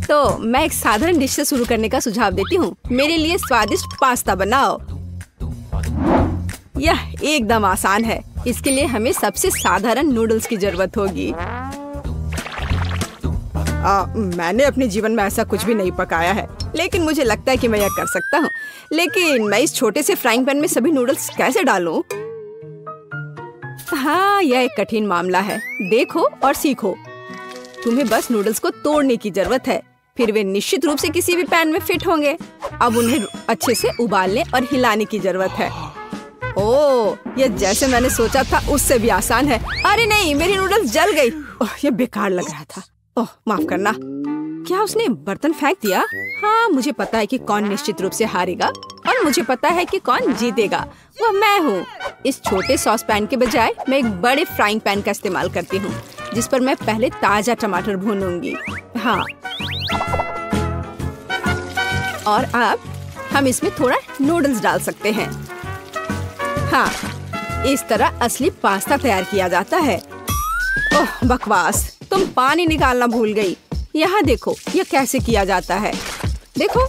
तो मैं एक साधारण डिश से शुरू करने का सुझाव देती हूँ। मेरे लिए स्वादिष्ट पास्ता बनाओ। यह एकदम आसान है। इसके लिए हमें सबसे साधारण नूडल्स की जरूरत होगी। मैंने अपने जीवन में ऐसा कुछ भी नहीं पकाया है, लेकिन मुझे लगता है कि मैं यह कर सकता हूँ। लेकिन मैं इस छोटे से फ्राइंग पैन में सभी नूडल्स कैसे डालूं? हाँ, यह एक कठिन मामला है। देखो और सीखो। तुम्हें बस नूडल्स को तोड़ने की जरूरत है, फिर वे निश्चित रूप से किसी भी पैन में फिट होंगे। अब उन्हें अच्छे से उबालने और हिलाने की जरूरत है। ओह, यह जैसे मैंने सोचा था उससे भी आसान है। अरे नहीं, मेरी नूडल्स जल गई। ओह, यह बेकार लग रहा था। ओह, माफ करना। क्या उसने बर्तन फेंक दिया? हाँ, मुझे पता है कि कौन निश्चित रूप से हारेगा और मुझे पता है कि कौन जीतेगा। वह मैं हूँ। इस छोटे सॉस पैन के बजाय मैं एक बड़े फ्राइंग पैन का इस्तेमाल करती हूँ, जिस पर मैं पहले ताजा टमाटर भूनूंगी। हाँ, और अब हम इसमें थोड़ा नूडल्स डाल सकते हैं। हाँ, इस तरह असली पास्ता तैयार किया जाता है। ओह, बकवास। तुम पानी निकालना भूल गई। यहाँ देखो, यह कैसे किया जाता है। देखो।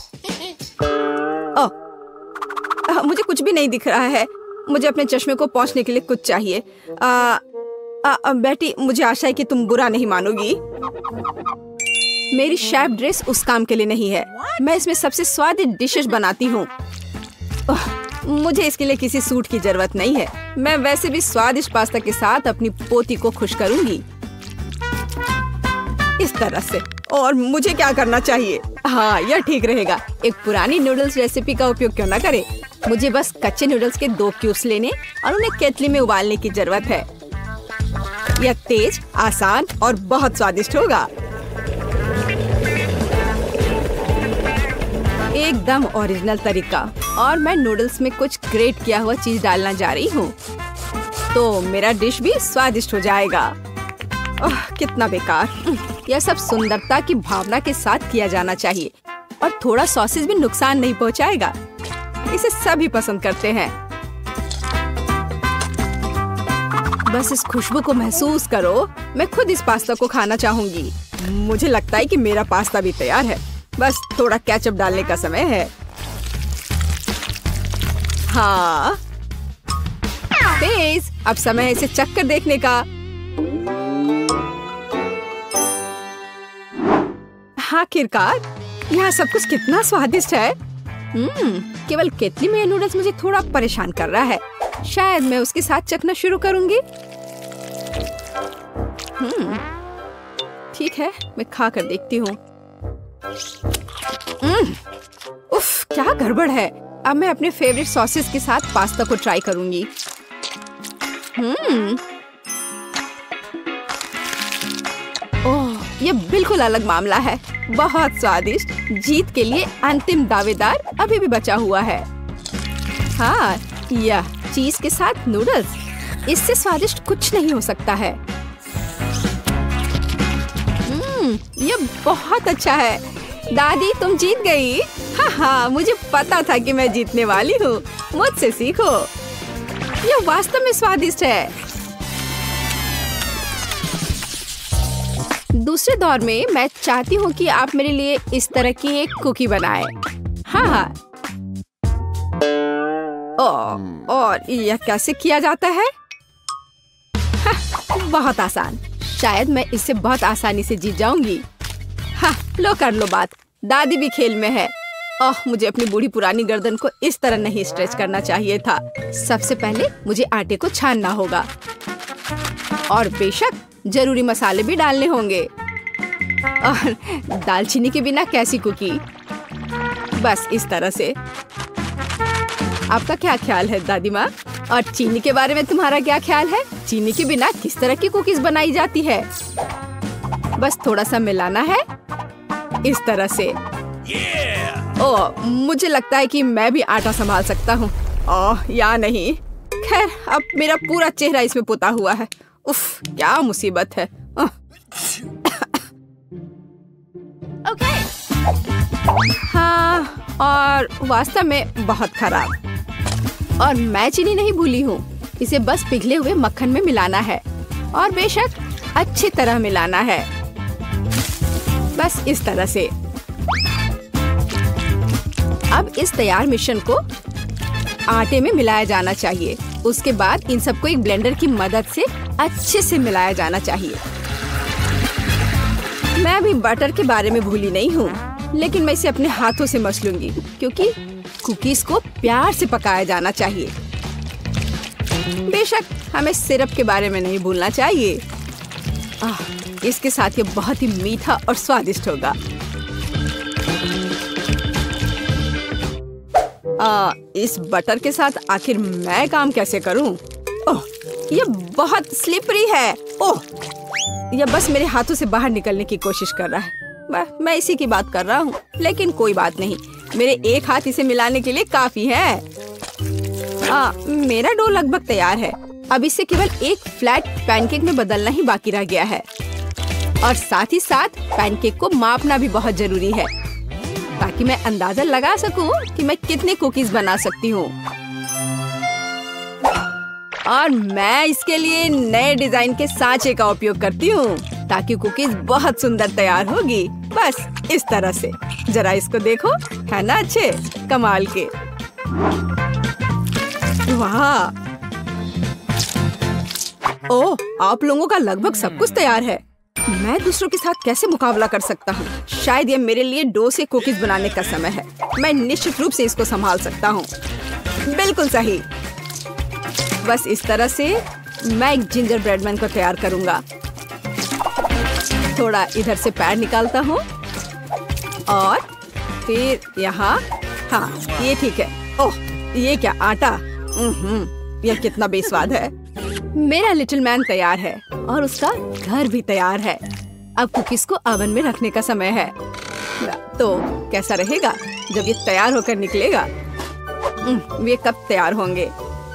ओह, मुझे कुछ भी नहीं दिख रहा है। मुझे अपने चश्मे को पोंछने के लिए कुछ चाहिए। बेटी, मुझे आशा है कि तुम बुरा नहीं मानोगी। मेरी शेफ ड्रेस उस काम के लिए नहीं है। मैं इसमें सबसे स्वादिष्ट डिशेस बनाती हूँ। मुझे इसके लिए किसी सूट की जरूरत नहीं है। मैं वैसे भी स्वादिष्ट पास्ता के साथ अपनी पोती को खुश करूंगी, इस तरह से। और मुझे क्या करना चाहिए? हाँ, यह ठीक रहेगा। एक पुरानी नूडल्स रेसिपी का उपयोग क्यों न करें। मुझे बस कच्चे नूडल्स के 2 क्यूब्स लेने और उन्हें केतली में उबालने की जरूरत है। यह तेज, आसान और बहुत स्वादिष्ट होगा। एकदम ओरिजिनल तरीका। और मैं नूडल्स में कुछ ग्रेट किया हुआ चीज डालना जा रही हूँ, तो मेरा डिश भी स्वादिष्ट हो जाएगा। ओह, कितना बेकार। यह सब सुंदरता की भावना के साथ किया जाना चाहिए, और थोड़ा सॉसेज भी नुकसान नहीं पहुंचाएगा। इसे सभी पसंद करते हैं। बस इस खुशबू को महसूस करो। मैं खुद इस पास्ता को खाना चाहूंगी। मुझे लगता है कि मेरा पास्ता भी तैयार है। बस थोड़ा केचप डालने का समय है। हाँ, तेज। अब समय है इसे चख कर देखने का। आखिरकार, यहाँ सब कुछ कितना स्वादिष्ट है। केवल केतली में ये नूडल्स मुझे थोड़ा परेशान कर रहा है। शायद मैं उसके साथ चखना शुरू करूंगी। ठीक है, मैं खा कर देखती हूँ। उफ, क्या गड़बड़ है। अब मैं अपने फेवरेट सॉसेस के साथ पास्ता को ट्राई करूंगी। ओह, ये बिल्कुल अलग मामला है। बहुत स्वादिष्ट। जीत के लिए अंतिम दावेदार अभी भी बचा हुआ है। हाँ, यह चीज के साथ नूडल्स, इससे स्वादिष्ट कुछ नहीं हो सकता है। यह बहुत अच्छा है। दादी, तुम जीत गई। हाँ, मुझे पता था कि मैं जीतने वाली हूँ। मुझसे सीखो। यह वास्तव में स्वादिष्ट है। दूसरे दौर में मैं चाहती हूँ कि आप मेरे लिए इस तरह की एक कुकी बनाएं। हाँ। और यह कैसे किया जाता है? बहुत आसान। शायद मैं इससे बहुत आसानी से जीत जाऊंगी। हाँ, लो कर लो बात। दादी भी खेल में है। ओह, मुझे अपनी बूढ़ी पुरानी गर्दन को इस तरह नहीं स्ट्रेच करना चाहिए था। सबसे पहले मुझे आटे को छानना होगा, और बेशक जरूरी मसाले भी डालने होंगे। और दालचीनी के बिना कैसी कुकी? बस इस तरह से। आपका क्या ख्याल है दादी माँ? और चीनी के बारे में तुम्हारा क्या ख्याल है? चीनी के बिना किस तरह की कुकीज बनाई जाती है? बस थोड़ा सा मिलाना है, इस तरह से। ओह, मुझे लगता है कि मैं भी आटा संभाल सकता हूँ। ओह, या नहीं। खैर, अब मेरा पूरा चेहरा इसमें पुता हुआ है। उफ, क्या मुसीबत है। हाँ, और वास्तव में बहुत खराब। और मैं चीनी नहीं भूली हूँ। इसे बस पिघले हुए मक्खन में मिलाना है, और बेशक अच्छी तरह मिलाना है। बस इस तरह से। अब इस तैयार मिश्रण को आटे में मिलाया जाना चाहिए। उसके बाद इन सबको एक ब्लेंडर की मदद से अच्छे से मिलाया जाना चाहिए। मैं अभी बटर के बारे में भूली नहीं हूँ, लेकिन मैं इसे अपने हाथों से मस लूंगी क्योंकि कुकीज को प्यार से पकाया जाना चाहिए। बेशक हमें सिरप के बारे में नहीं भूलना चाहिए। इसके साथ ये बहुत ही मीठा और स्वादिष्ट होगा। इस बटर के साथ आखिर मैं काम कैसे करूं? ओह, ये बहुत स्लिपरी है। ओह, ये बस मेरे हाथों से बाहर निकलने की कोशिश कर रहा है। मैं इसी की बात कर रहा हूँ, लेकिन कोई बात नहीं, मेरे एक हाथ इसे मिलाने के लिए काफी है। मेरा डो लगभग तैयार है। अब इसे केवल एक फ्लैट पैनकेक में बदलना ही बाकी रह गया है, और साथ ही साथ पैनकेक को मापना भी बहुत जरूरी है ताकि मैं अंदाजा लगा सकूं कि मैं कितने कुकीज बना सकती हूँ। और मैं इसके लिए नए डिजाइन के सांचे का उपयोग करती हूँ ताकि कुकीज बहुत सुंदर तैयार होगी। बस इस तरह से। जरा इसको देखो, है ना अच्छे कमाल के। वाह! ओह, आप लोगों का लगभग सब कुछ तैयार है। मैं दूसरों के साथ कैसे मुकाबला कर सकता हूँ? शायद ये मेरे लिए डो से कुकीज बनाने का समय है। मैं निश्चित रूप से इसको संभाल सकता हूँ। बिल्कुल सही। बस इस तरह से मैं एक जिंजर ब्रेड मैन को तैयार करूँगा। थोड़ा इधर से पैर निकालता हूँ और फिर यहाँ। हाँ, ये ठीक है। ओह, ये क्या आटा? यह कितना बेस्वाद है। मेरा लिटिल मैन तैयार है और उसका घर भी तैयार है। अब कुकीज को ओवन में रखने का समय है। तो कैसा रहेगा जब ये तैयार होकर निकलेगा? ये कब तैयार होंगे?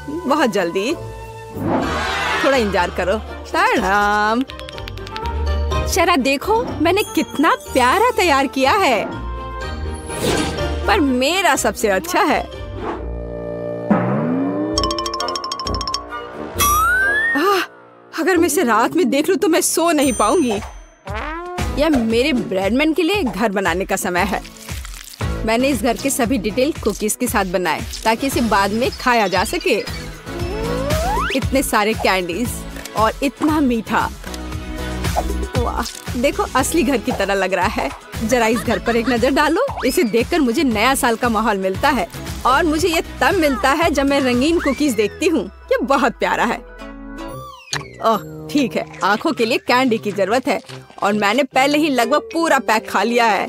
बहुत जल्दी। थोड़ा इंतजार करो। टाडाम! जरा देखो, मैंने कितना प्यारा तैयार किया है। पर मेरा सबसे अच्छा है। अगर मैं इसे रात में देख लूं तो मैं सो नहीं पाऊंगी। यह मेरे ब्रेडमैन के लिए घर बनाने का समय है। मैंने इस घर के सभी डिटेल कुकीज के साथ बनाए ताकि इसे बाद में खाया जा सके। इतने सारे कैंडीज और इतना मीठा। वाह, देखो असली घर की तरह लग रहा है। जरा इस घर पर एक नजर डालो। इसे देखकर मुझे नया साल का माहौल मिलता है, और मुझे ये तब मिलता है जब मैं रंगीन कुकीज देखती हूँ। ये बहुत प्यारा है। ओह, ठीक है, आंखों के लिए कैंडी की जरूरत है और मैंने पहले ही लगभग पूरा पैक खा लिया है।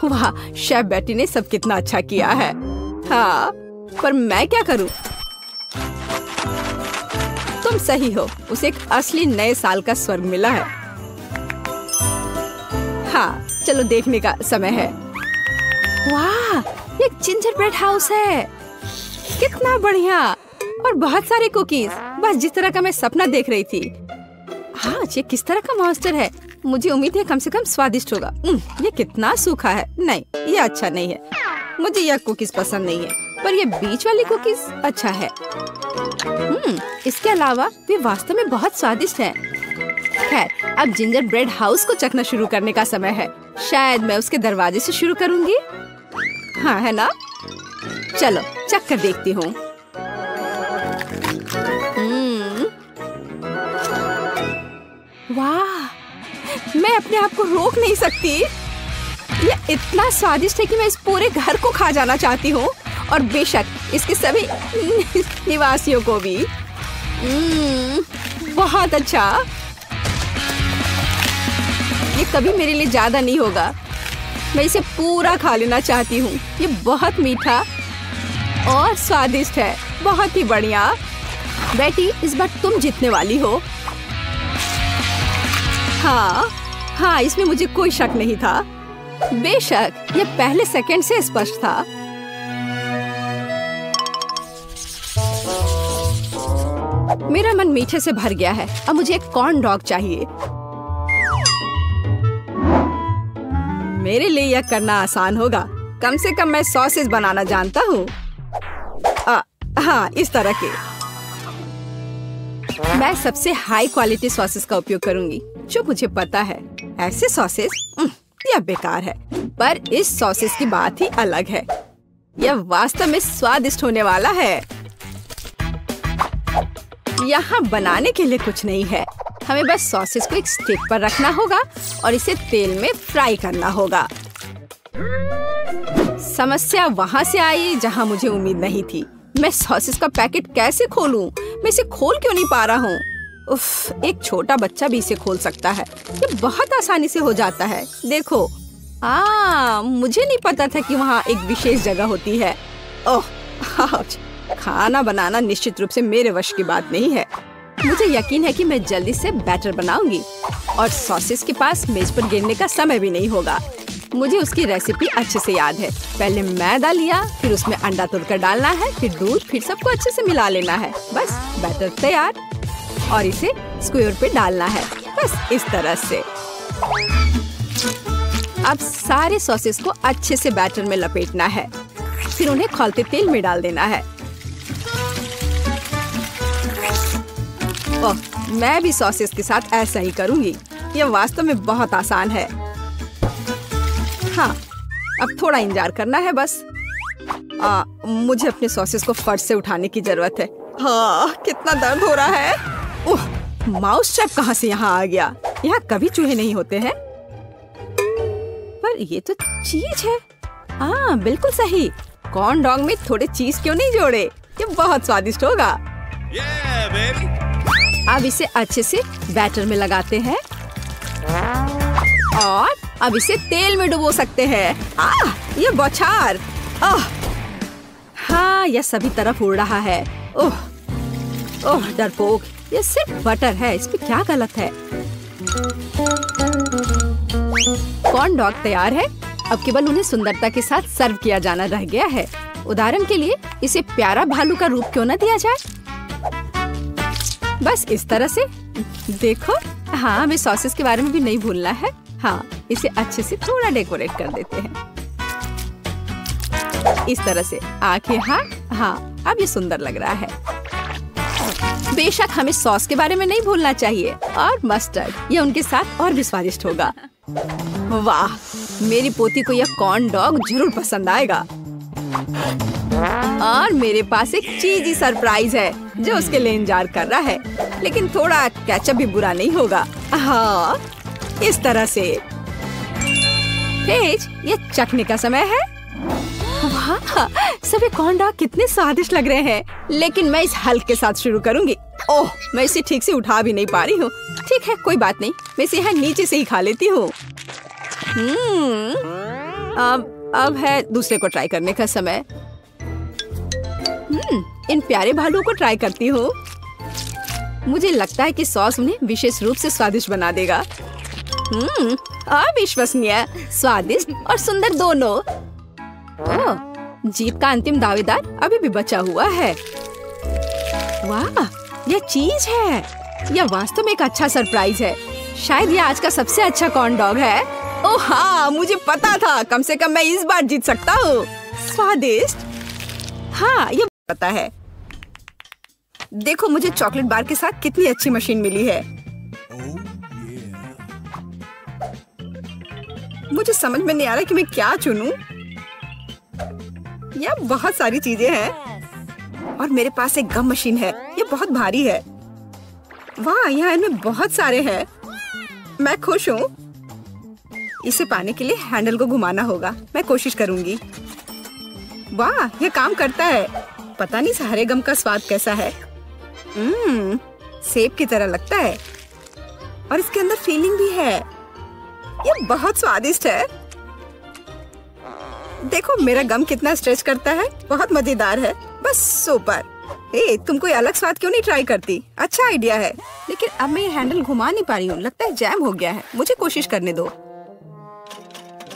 वाह, शेफ बेटी ने सब कितना अच्छा किया है। हाँ, पर मैं क्या करूं? तुम सही हो, उसे एक असली नए साल का स्वर्ग मिला है। हाँ, चलो देखने का समय है। वाह, ये जिंजर ब्रेड हाउस है। कितना बढ़िया, और बहुत सारे कुकीज, बस जिस तरह का मैं सपना देख रही थी। हाँ, ये किस तरह का मॉन्स्टर है? मुझे उम्मीद है कम से कम स्वादिष्ट होगा। ये कितना सूखा है। नहीं, ये अच्छा नहीं है। मुझे यह कुकीज पसंद नहीं है, पर ये बीच वाली कुकीज अच्छा है। इसके अलावा वे वास्तव में बहुत स्वादिष्ट हैं। खैर, अब जिंजर ब्रेड हाउस को चखना शुरू करने का समय है। शायद मैं उसके दरवाजे से शुरू करूंगी। हाँ, है ना? चलो चख कर देखती हूँ। वाह, मैं अपने आप को रोक नहीं सकती। ये इतना स्वादिष्ट है कि मैं इस पूरे घर को खा जाना चाहती हूँ, और बेशक इसके सभी निवासियों को भी। बहुत अच्छा। ये कभी मेरे लिए ज्यादा नहीं होगा। मैं इसे पूरा खा लेना चाहती हूँ। ये बहुत मीठा और स्वादिष्ट है। बहुत ही बढ़िया। बेटी, इस बार तुम जीतने वाली हो। हाँ, इसमें मुझे कोई शक नहीं था। बेशक ये पहले सेकंड से स्पष्ट था। मेरा मन मीठे से भर गया है। अब मुझे एक कॉर्न डॉग चाहिए। मेरे लिए यह करना आसान होगा। कम से कम मैं सॉसेज बनाना जानता हूँ। हाँ, इस तरह के। मैं सबसे हाई क्वालिटी सॉसेस का उपयोग करूंगी जो मुझे पता है। ऐसे सॉसेस यह बेकार है। पर इस सॉसेस की बात ही अलग है। यह वास्तव में स्वादिष्ट होने वाला है। यहाँ बनाने के लिए कुछ नहीं है। हमें बस सॉसेस को एक स्टिक पर रखना होगा और इसे तेल में फ्राई करना होगा। समस्या वहाँ से आई जहाँ मुझे उम्मीद नहीं थी। मैं सॉसेस का पैकेट कैसे खोलूं? मैं इसे खोल क्यों नहीं पा रहा हूँ? उफ, एक छोटा बच्चा भी इसे खोल सकता है। ये बहुत आसानी से हो जाता है। देखो, मुझे नहीं पता था कि वहाँ एक विशेष जगह होती है। ओह, खाना बनाना निश्चित रूप से मेरे वश की बात नहीं है। मुझे यकीन है कि मैं जल्दी से बैटर बनाऊंगी और सॉसेस के पास मेज पर गिरने का समय भी नहीं होगा। मुझे उसकी रेसिपी अच्छे से याद है। पहले मैदा लिया, फिर उसमें अंडा तोड़कर डालना है, फिर दूध, फिर सबको अच्छे से मिला लेना है। बस बैटर तैयार और इसे स्क्वायर पे डालना है। बस इस तरह से। अब सारे सॉसेस को अच्छे से बैटर में लपेटना है, फिर उन्हें खौलते तेल में डाल देना है। ओह, मैं भी सॉसेस के साथ ऐसा ही करूंगी। यह वास्तव में बहुत आसान है। हाँ, अब थोड़ा इंतजार करना है बस। मुझे अपने सॉसेस को फर्श से उठाने की जरूरत है। हाँ, कितना दर्द हो रहा है। ओह, माउस ट्रैप कहाँ से यहाँ आ गया? यहाँ कभी चूहे नहीं होते हैं। पर ये तो चीज है। हाँ, बिल्कुल सही। कॉर्न डॉग में थोड़े चीज क्यों नहीं जोड़े? ये बहुत स्वादिष्ट होगा। अब इसे अच्छे से बैटर में लगाते हैं और अब इसे तेल में डुबो सकते हैं। ये बौछार। हाँ, यह सभी तरफ उड़ रहा है। ओह, ओह डरपोक, यह सिर्फ बटर है, इसमें क्या गलत है? कॉर्न डॉग तैयार है। अब केवल उन्हें सुंदरता के साथ सर्व किया जाना रह गया है। उदाहरण के लिए इसे प्यारा भालू का रूप क्यों न दिया जाए? बस इस तरह से। देखो, हाँ, हमें सॉसेस के बारे में भी नहीं भूलना है। हाँ, इसे अच्छे से थोड़ा डेकोरेट कर देते हैं। इस तरह से आंखें। हाँ, अब ये सुंदर लग रहा है। बेशक हमें सॉस के बारे में नहीं भूलना चाहिए और मस्टर्ड, ये उनके साथ और भी स्वादिष्ट होगा। वाह, मेरी पोती को यह कॉर्न डॉग जरूर पसंद आएगा। और मेरे पास एक चीजी सरप्राइज है जो उसके लिए इंतजार कर रहा है। लेकिन थोड़ा केचप भी बुरा नहीं होगा। हाँ, इस तरह से। पेज, ये चखने का समय है। वाह, सभी कॉर्न डॉग कितने स्वादिष्ट लग रहे हैं। लेकिन मैं इस हल्क के साथ शुरू करूंगी। ओह, मैं इसे ठीक से उठा भी नहीं पा रही हूँ। ठीक है, कोई बात नहीं, मैं इसे यहाँ नीचे से ही खा लेती हूँ। अब है दूसरे को ट्राई करने का समय। इन प्यारे भालुओं को ट्राई करती हूँ। मुझे लगता है कि सॉस उन्हें विशेष रूप से स्वादिष्ट बना देगा। अविश्वसनीय, स्वादिष्ट और सुंदर दोनों। ओह, जीत का अंतिम दावेदार अभी भी बचा हुआ है। वाह, यह चीज है। यह वास्तव में एक अच्छा सरप्राइज है। शायद यह आज का सबसे अच्छा कॉर्न डॉग है। ओह हाँ, मुझे पता था। कम से कम मैं इस बार जीत सकता हूँ। स्वादिष्ट। हाँ, ये पता है। देखो, मुझे चॉकलेट बार के साथ कितनी अच्छी मशीन मिली है। मुझे समझ में नहीं आ रहा कि मैं क्या चुनूं। यह बहुत सारी चीजें हैं और मेरे पास एक गम मशीन है। ये बहुत भारी है। वाह, यहाँ इनमें बहुत सारे हैं। मैं खुश हूँ। इसे पाने के लिए हैंडल को घुमाना होगा। मैं कोशिश करूंगी। वाह, यह काम करता है। पता नहीं सारे गम का स्वाद कैसा है। सेब की तरह लगता है और इसके अंदर फीलिंग भी है। यह बहुत स्वादिष्ट है। देखो, मेरा गम कितना स्ट्रेच करता है। बहुत मजेदार है। बस सुपर। तुम कोई अलग स्वाद क्यों नहीं ट्राई करती? अच्छा आइडिया है। लेकिन अब मैं हैंडल घुमा नहीं पा रही हूँ। लगता है जैम हो गया है। मुझे कोशिश करने दो।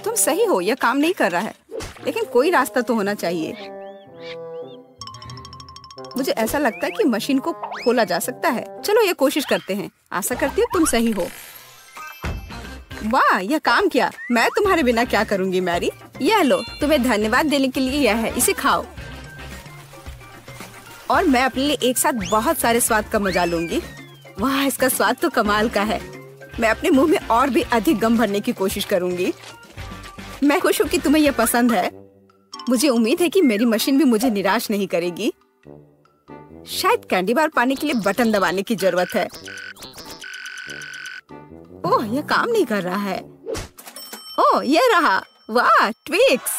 तुम सही हो, यह काम नहीं कर रहा है। लेकिन कोई रास्ता तो होना चाहिए। मुझे ऐसा लगता है कि मशीन को खोला जा सकता है। चलो ये कोशिश करते हैं। आशा करती हूँ तुम सही हो। वाह, यह काम किया। मैं तुम्हारे बिना क्या करूँगी मैरी। यह लो, तुम्हें धन्यवाद देने के लिए यह है। इसे खाओ और मैं अपने लिए एक साथ बहुत सारे स्वाद का मजा लूंगी। वाह, इसका स्वाद तो कमाल का है। मैं अपने मुंह में और भी अधिक गम भरने की कोशिश करूंगी। मैं खुश हूँ कि तुम्हें यह पसंद है। मुझे उम्मीद है कि मेरी मशीन भी मुझे निराश नहीं करेगी। शायद कैंडी बार पाने के लिए बटन दबाने की जरूरत है। ओह, यह काम नहीं कर रहा है। ओह, यह रहा। वाह, ट्विक्स।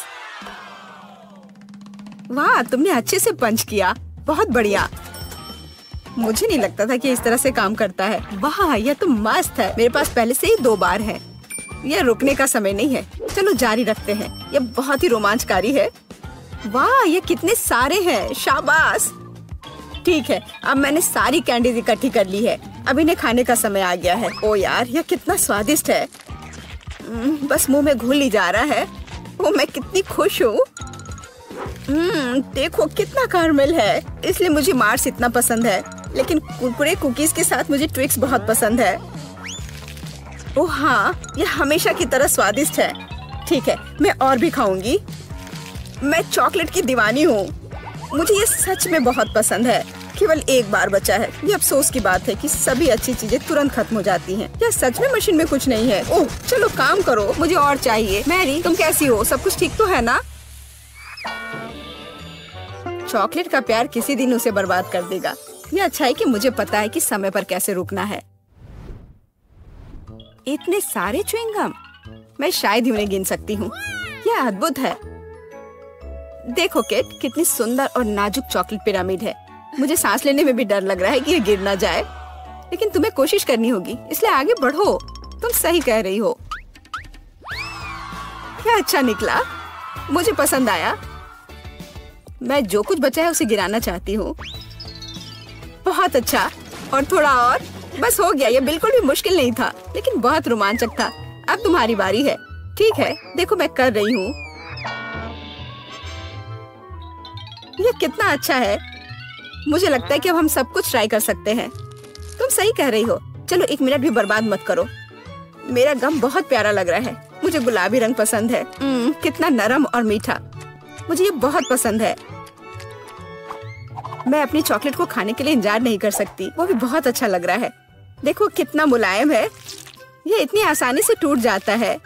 वाह, तुमने अच्छे से पंच किया। बहुत बढ़िया। मुझे नहीं लगता था कि इस तरह से काम करता है। वाह, यह तो मस्त है। मेरे पास पहले से ही 2 बार है। यह रुकने का समय नहीं है। चलो जारी रखते हैं। यह बहुत ही रोमांचकारी है। वाह, ये कितने सारे हैं। शाबाश। ठीक है, अब मैंने सारी कैंडीज इकट्ठी कर ली है। अब इन्हें खाने का समय आ गया है। ओ यार, यह कितना स्वादिष्ट है। बस मुंह में घुल ही जा रहा है। ओ, मैं कितनी खुश हूँ। देखो कितना कैरमेल है। इसलिए मुझे मार्स इतना पसंद है। लेकिन कुरकुरे कुकीज के साथ मुझे ट्विक्स बहुत पसंद है। ओह हाँ, यह हमेशा की तरह स्वादिष्ट है। ठीक है, मैं और भी खाऊंगी। मैं चॉकलेट की दीवानी हूँ। मुझे ये सच में बहुत पसंद है। केवल एक बार बचा है। ये अफसोस की बात है कि सभी अच्छी चीजें तुरंत खत्म हो जाती हैं। क्या सच में मशीन में कुछ नहीं है? ओह, चलो काम करो, मुझे और चाहिए। मैरी, तुम कैसी हो? सब कुछ ठीक तो है ना? चॉकलेट का प्यार किसी दिन उसे बर्बाद कर देगा। ये अच्छा है कि मुझे पता है कि समय पर कैसे रुकना है। इतने सारे च्युइंगम, मैं शायद ही उन्हें गिन सकती हूँ। यह अद्भुत है। देखो केट, कितनी सुंदर और नाजुक चॉकलेट पिरामिड है। मुझे सांस लेने में भी डर लग रहा है कि ये गिर ना जाए। लेकिन तुम्हें कोशिश करनी होगी, इसलिए आगे बढ़ो। तुम सही कह रही हो। क्या अच्छा निकला, मुझे पसंद आया। मैं जो कुछ बचा है उसे गिराना चाहती हूँ। बहुत अच्छा, और थोड़ा और। बस हो गया। ये बिल्कुल भी मुश्किल नहीं था, लेकिन बहुत रोमांचक था। अब तुम्हारी बारी है। ठीक है, देखो मैं कर रही हूँ। ये कितना अच्छा है। मुझे लगता है कि अब हम सब कुछ ट्राई कर सकते हैं। तुम सही कह रही हो। चलो 1 मिनट भी बर्बाद मत करो। मेरा गम बहुत प्यारा लग रहा है। मुझे गुलाबी रंग पसंद है। कितना नरम और मीठा। मुझे ये बहुत पसंद है। मैं अपनी चॉकलेट को खाने के लिए इंतजार नहीं कर सकती। वो भी बहुत अच्छा लग रहा है। देखो कितना मुलायम है। ये इतनी आसानी से टूट जाता है।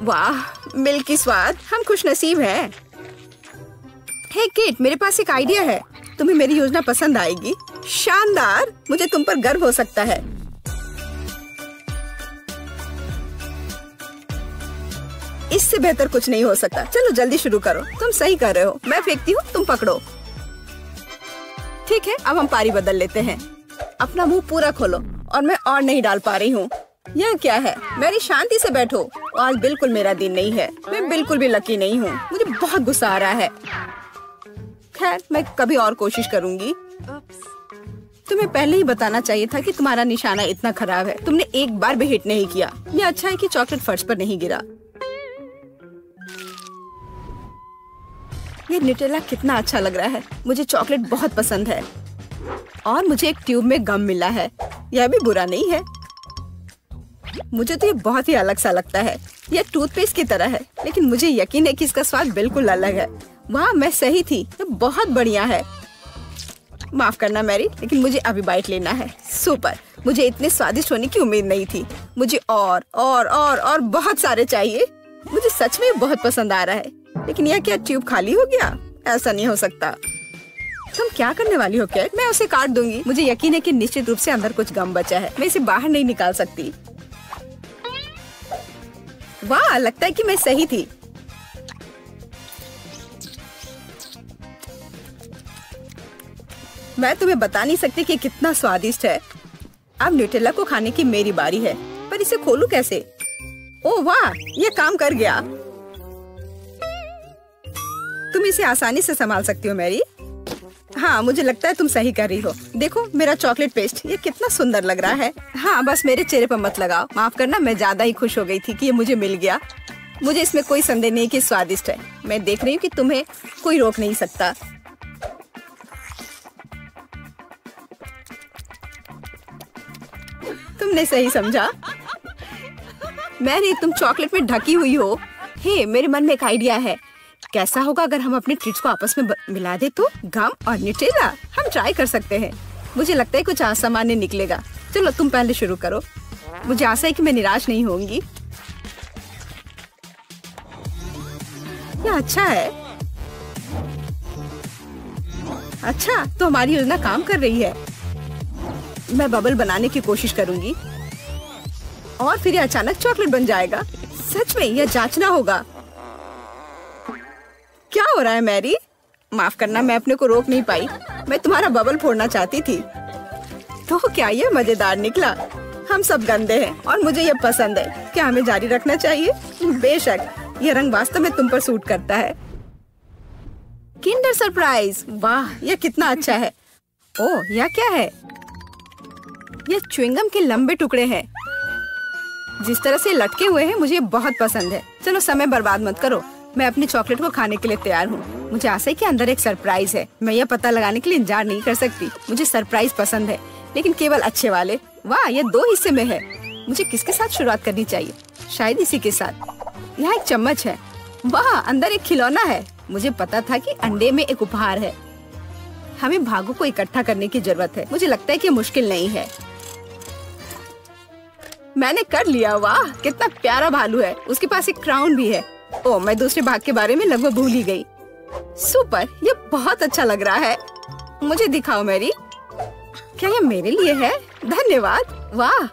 वाह, मिल्की स्वाद। हम खुशनसीब हैं। हे केट, मेरे पास एक आइडिया है। तुम्हें मेरी योजना पसंद आएगी। शानदार, मुझे तुम पर गर्व हो सकता है। इससे बेहतर कुछ नहीं हो सकता। चलो जल्दी शुरू करो। तुम सही कर रहे हो। मैं फेंकती हूँ, तुम पकड़ो। ठीक है, अब हम पारी बदल लेते हैं। अपना मुंह पूरा खोलो। और मैं और नहीं डाल पा रही हूँ। यह क्या है? मेरी शांति से बैठो। आज बिल्कुल मेरा दिन नहीं है। मैं बिल्कुल भी लकी नहीं हूँ। मुझे बहुत गुस्सा आ रहा है। खैर, मैं कभी और कोशिश करूँगी। तुम्हें पहले ही बताना चाहिए था कि तुम्हारा निशाना इतना खराब है। तुमने एक बार भी हिट नहीं किया। यह अच्छा है कि चॉकलेट फर्श पर नहीं गिरा। ये न्यूटेला कितना अच्छा लग रहा है। मुझे चॉकलेट बहुत पसंद है। और मुझे एक ट्यूब में गम मिला है। यह भी बुरा नहीं है। मुझे तो ये बहुत ही अलग सा लगता है। यह टूथपेस्ट की तरह है, लेकिन मुझे यकीन है कि इसका स्वाद बिल्कुल अलग है। वाह, मैं सही थी। ये बहुत बढ़िया है। माफ करना मैरी, लेकिन मुझे अभी बाइट लेना है। सुपर, मुझे इतने स्वादिष्ट होने की उम्मीद नहीं थी। मुझे और बहुत सारे चाहिए। मुझे सच में बहुत पसंद आ रहा है। लेकिन यह क्या ट्यूब खाली हो गया? ऐसा नहीं हो सकता। तुम क्या करने वाली हो कैट? मैं उसे काट दूंगी। मुझे यकीन है कि निश्चित रूप से अंदर कुछ गम बचा है। मैं इसे बाहर नहीं निकाल सकती। वाह, लगता है कि मैं सही थी। मैं तुम्हें बता नहीं सकती कि कितना स्वादिष्ट है। अब न्यूटेला को खाने की मेरी बारी है, पर इसे खोलूं कैसे? ओह वाह, ये काम कर गया। तुम इसे आसानी से संभाल सकती हो मैरी। हाँ, मुझे लगता है तुम सही कर रही हो। देखो मेरा चॉकलेट पेस्ट, ये कितना सुंदर लग रहा है। हाँ, बस मेरे चेहरे पर मत लगाओ। माफ करना, मैं ज्यादा ही खुश हो गई थी कि ये मुझे मिल गया। मुझे इसमें कोई संदेह नहीं कि स्वादिष्ट है। मैं देख रही हूँ कि तुम्हें कोई रोक नहीं सकता। तुमने सही समझा। मैरी, तुम चॉकलेट में ढकी हुई हो। हे, मेरे मन में एक आइडिया है। कैसा होगा अगर हम अपने ट्रीट्स को आपस में मिला दे तो? गम और न्यूटेला, हम ट्राई कर सकते हैं। मुझे लगता है कुछ असामान्य निकलेगा। चलो तुम पहले शुरू करो। मुझे आशा है कि मैं निराश नहीं होंगी। यह अच्छा है। अच्छा, तो हमारी योजना काम कर रही है। मैं बबल बनाने की कोशिश करूंगी और फिर ये अचानक चॉकलेट बन जाएगा। सच में यह जांचना होगा। क्या हो रहा है मैरी? माफ करना, मैं अपने को रोक नहीं पाई। मैं तुम्हारा बबल फोड़ना चाहती थी। तो क्या ये मजेदार निकला? हम सब गंदे हैं और मुझे ये पसंद है। क्या हमें जारी रखना चाहिए? बेशक, यह रंग वास्तव में तुम पर सूट करता है। किंडर सरप्राइज, वाह यह कितना अच्छा है। ओह, यह क्या है? यह च्युइंगम के लंबे टुकड़े हैं। जिस तरह से लटके हुए हैं मुझे बहुत पसंद है। चलो समय बर्बाद मत करो, मैं अपनी चॉकलेट को खाने के लिए तैयार हूँ। मुझे आशा है कि अंदर एक सरप्राइज है। मैं यह पता लगाने के लिए इंतजार नहीं कर सकती। मुझे सरप्राइज पसंद है, लेकिन केवल अच्छे वाले। वाह, यह 2 हिस्से में है। मुझे किसके साथ शुरुआत करनी चाहिए? शायद इसी के साथ। यहाँ एक चम्मच है। वाह, अंदर एक खिलौना है। मुझे पता था कि अंडे में एक उपहार है। हमें भागों को इकट्ठा करने की जरूरत है। मुझे लगता है कि मुश्किल नहीं है। मैंने कर लिया। वाह, कितना प्यारा भालू है। उसके पास एक क्राउन भी है। ओह, मैं दूसरे भाग के बारे में लगभग भूल ही गई। सुपर, ये बहुत अच्छा लग रहा है। मुझे दिखाओ मैरी। क्या ये मेरे लिए है? धन्यवाद। वाह,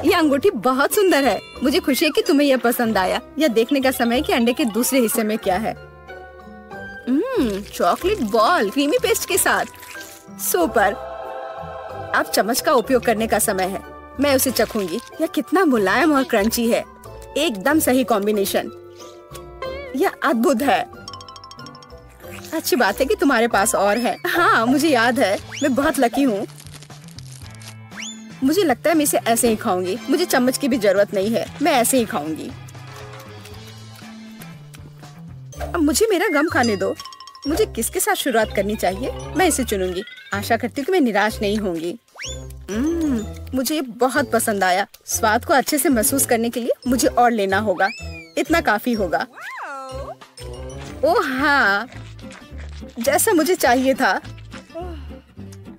ये अंगूठी बहुत सुंदर है। मुझे खुशी है कि तुम्हें यह पसंद आया। यह देखने का समय है कि अंडे के दूसरे हिस्से में क्या है। चॉकलेट बॉल क्रीमी पेस्ट के साथ। सुपर, अब चम्मच का उपयोग करने का समय है। मैं उसे चखूंगी। यह कितना मुलायम और क्रंची है। एकदम सही कॉम्बिनेशन। यह अद्भुत है। अच्छी बात है कि तुम्हारे पास और है। हाँ, मुझे याद है। मैं बहुत लकी हूँ। मुझे लगता है मैं इसे ऐसे ही खाऊंगी। मुझे चम्मच की भी जरूरत नहीं है। मैं ऐसे ही खाऊंगी। अब मुझे मेरा गम खाने दो। मुझे किसके साथ शुरुआत करनी चाहिए? मैं इसे चुनूंगी। आशा करती हूँ कि मैं निराश नहीं होंगी। मुझे ये बहुत पसंद आया। स्वाद को अच्छे से महसूस करने के लिए मुझे और लेना होगा। इतना काफी होगा। ओह हाँ, जैसा मुझे चाहिए था।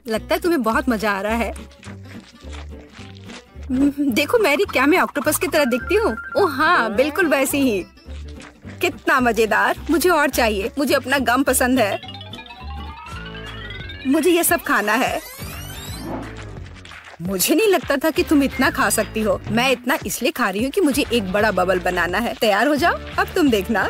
लगता है तुम्हें बहुत मजा आ रहा है। देखो मैरी, क्या मैं ऑक्टोपस की तरह दिखती हूँ? ओह हाँ, बिल्कुल वैसी ही। कितना मजेदार। मुझे और चाहिए। मुझे अपना गम पसंद है। मुझे ये सब खाना है। मुझे नहीं लगता था कि तुम इतना खा सकती हो। मैं इतना इसलिए खा रही हूँ कि मुझे एक बड़ा बबल बनाना है। तैयार हो जाओ, अब तुम देखना।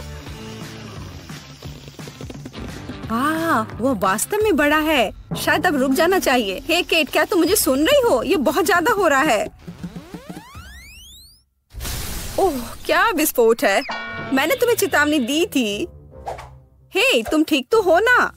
वाह, वो वास्तव में बड़ा है। शायद अब रुक जाना चाहिए। हे केट, क्या तुम मुझे सुन रही हो? ये बहुत ज्यादा हो रहा है। ओह, क्या विस्फोट है। मैंने तुम्हें चेतावनी दी थी। हे, तुम ठीक तो हो ना?